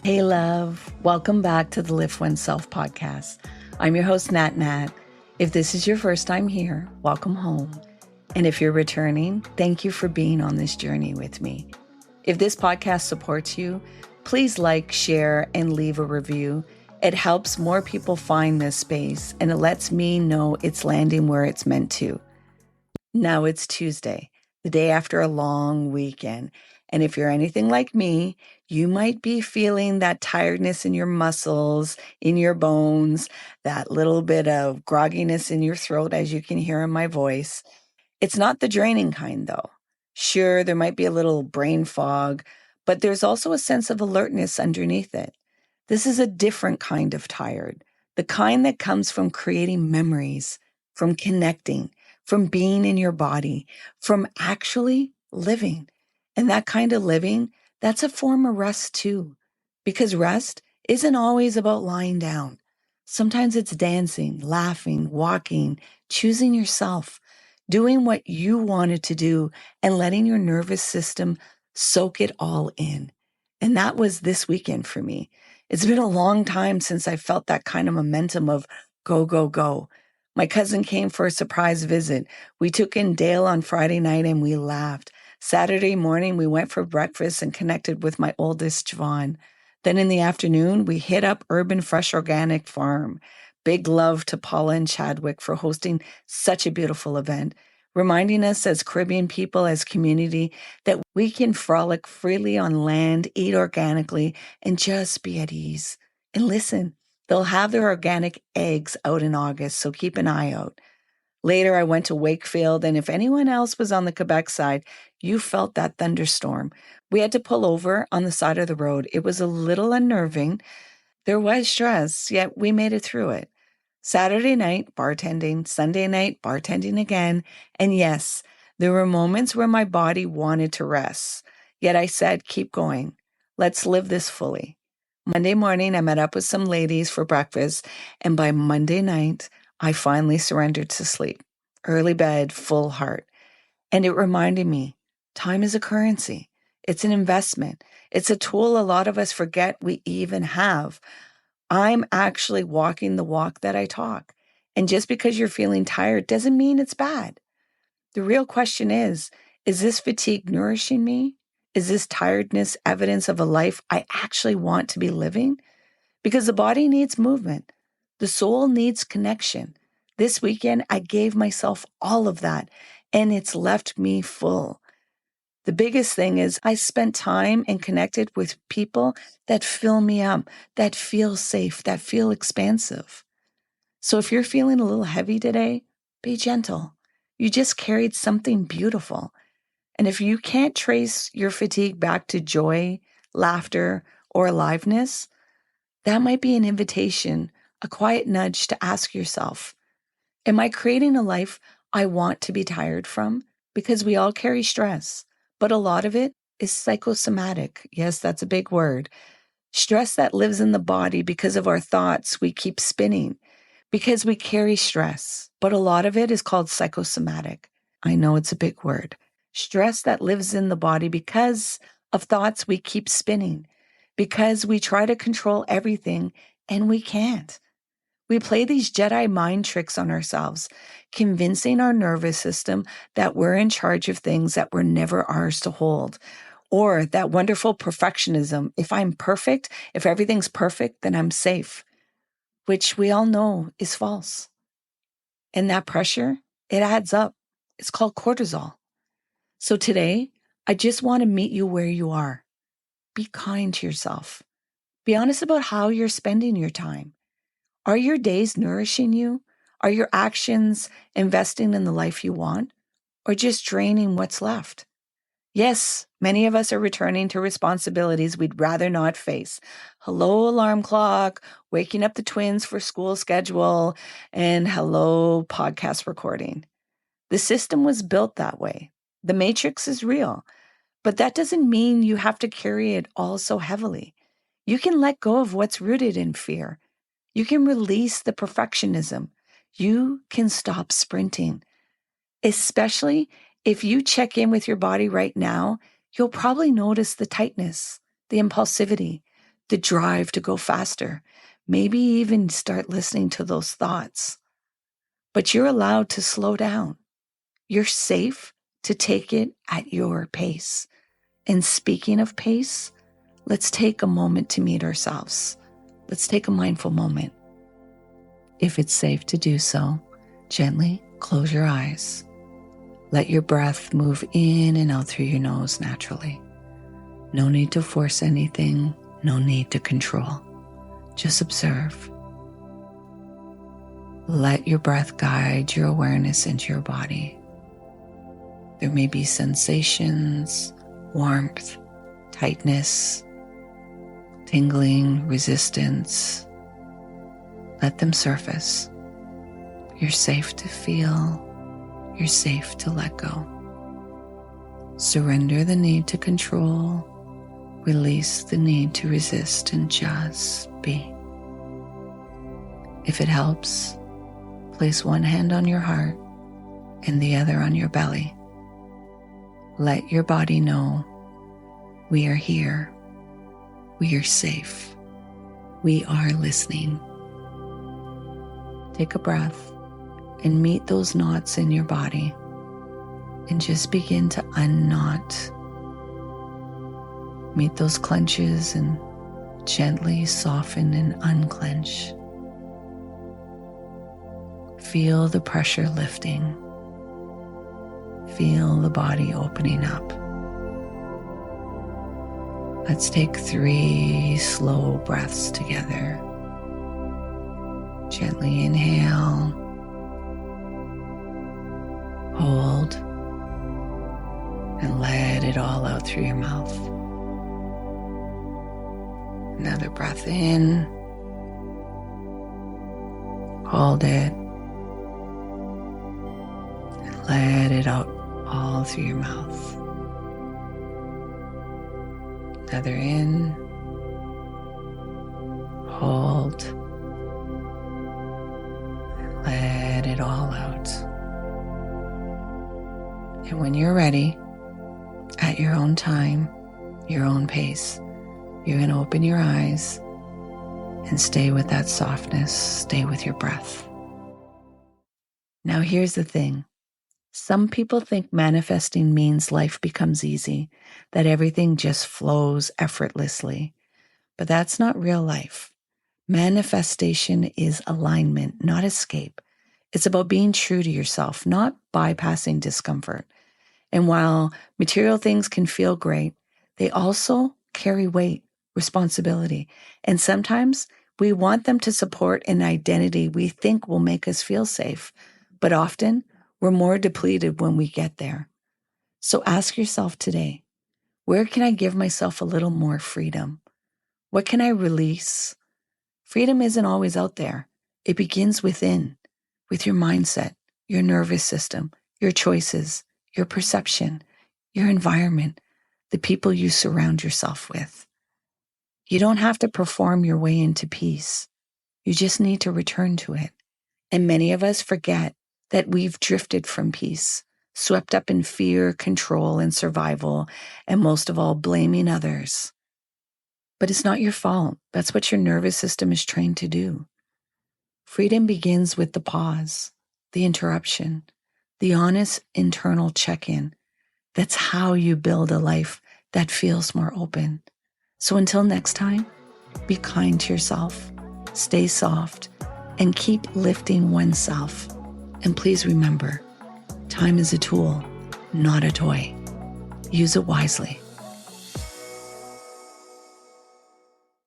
Hey, love. Welcome back to the Lift Oneself podcast. I'm your host, Nat Nat. If this is your first time here, welcome home. And if you're returning, thank you for being on this journey with me. If this podcast supports you, please like, share, and leave a review. It helps more people find this space, and it lets me know it's landing where it's meant to. Now it's Tuesday, the day after a long weekend. And if you're anything like me, you might be feeling that tiredness in your muscles, in your bones, that little bit of grogginess in your throat, as you can hear in my voice. It's not the draining kind, though. Sure, there might be a little brain fog, but there's also a sense of alertness underneath it. This is a different kind of tired, the kind that comes from creating memories, from connecting, from being in your body, from actually living. And that kind of living, that's a form of rest too, because rest isn't always about lying down. Sometimes it's dancing, laughing, walking, choosing yourself, doing what you wanted to do, and letting your nervous system soak it all in. And that was this weekend for me. It's been a long time since I felt that kind of momentum of go, go, go. My cousin came for a surprise visit. We took in Dale on Friday night and we laughed. Saturday morning, we went for breakfast and connected with my oldest, Javon. Then in the afternoon, we hit up Urban Fresh Organic Farm. Big love to Paula and Chadwick for hosting such a beautiful event, reminding us as Caribbean people, as community, that we can frolic freely on land, eat organically, and just be at ease. And listen, they'll have their organic eggs out in August, so keep an eye out. Later, I went to Wakefield, and if anyone else was on the Quebec side, you felt that thunderstorm. We had to pull over on the side of the road. It was a little unnerving. There was stress, yet we made it through it. Saturday night, bartending. Sunday night, bartending again. And yes, there were moments where my body wanted to rest. Yet I said, keep going. Let's live this fully. Monday morning, I met up with some ladies for breakfast, and by Monday night, I finally surrendered to sleep. Early bed, full heart. And it reminded me, time is a currency. It's an investment. It's a tool a lot of us forget we even have. I'm actually walking the walk that I talk. And just because you're feeling tired doesn't mean it's bad. The real question is this fatigue nourishing me? Is this tiredness evidence of a life I actually want to be living? Because the body needs movement. The soul needs connection. This weekend, I gave myself all of that, and it's left me full. The biggest thing is I spent time and connected with people that fill me up, that feel safe, that feel expansive. So if you're feeling a little heavy today, be gentle. You just carried something beautiful. And if you can't trace your fatigue back to joy, laughter, or aliveness, that might be an invitation, a quiet nudge to ask yourself, am I creating a life I want to be tired from? Because we all carry stress, but a lot of it is psychosomatic. Yes, that's a big word. Stress that lives in the body because of our thoughts we keep spinning, because we carry stress, but a lot of it is called psychosomatic. I know it's a big word. Stress that lives in the body because of thoughts we keep spinning, because we try to control everything and we can't. We play these Jedi mind tricks on ourselves, convincing our nervous system that we're in charge of things that were never ours to hold. Or that wonderful perfectionism. If I'm perfect, if everything's perfect, then I'm safe, which we all know is false. And that pressure, it adds up. It's called cortisol. So today, I just want to meet you where you are. Be kind to yourself. Be honest about how you're spending your time. Are your days nourishing you? Are your actions investing in the life you want? Or just draining what's left? Yes, many of us are returning to responsibilities we'd rather not face. Hello, alarm clock, waking up the twins for school schedule, and hello, podcast recording. The system was built that way. The matrix is real, but that doesn't mean you have to carry it all so heavily. You can let go of what's rooted in fear. You can release the perfectionism. You can stop sprinting. Especially if you check in with your body right now, you'll probably notice the tightness, the impulsivity, the drive to go faster, maybe even start listening to those thoughts. But you're allowed to slow down. You're safe to take it at your pace. And speaking of pace, let's take a moment to meet ourselves. Let's take a mindful moment. If it's safe to do so, gently close your eyes. Let your breath move in and out through your nose naturally. No need to force anything, no need to control. Just observe. Let your breath guide your awareness into your body. There may be sensations, warmth, tightness, tingling, resistance. Let them surface. You're safe to feel. You're safe to let go. Surrender the need to control. Release the need to resist and just be. If it helps, place one hand on your heart and the other on your belly. Let your body know we are here. We are safe. We are listening. Take a breath and meet those knots in your body and just begin to unknot. Meet those clenches and gently soften and unclench. Feel the pressure lifting. Feel the body opening up. Let's take 3 slow breaths together. Gently inhale, hold, and let it all out through your mouth. Another breath in, hold it, and let it out all through your mouth. Another in, hold, and let it all out. And when you're ready, at your own time, your own pace, you're going to open your eyes and stay with that softness, stay with your breath. Now here's the thing. Some people think manifesting means life becomes easy, that everything just flows effortlessly. But that's not real life. Manifestation is alignment, not escape. It's about being true to yourself, not bypassing discomfort. And while material things can feel great, they also carry weight, responsibility. And sometimes we want them to support an identity we think will make us feel safe. But often, we're more depleted when we get there. So ask yourself today, where can I give myself a little more freedom? What can I release? Freedom isn't always out there. It begins within, with your mindset, your nervous system, your choices, your perception, your environment, the people you surround yourself with. You don't have to perform your way into peace. You just need to return to it. And many of us forget that we've drifted from peace, swept up in fear, control, and survival, and most of all, blaming others. But it's not your fault. That's what your nervous system is trained to do. Freedom begins with the pause, the interruption, the honest internal check-in. That's how you build a life that feels more open. So until next time, be kind to yourself, stay soft, and keep lifting oneself. And please remember, time is a tool, not a toy. Use it wisely.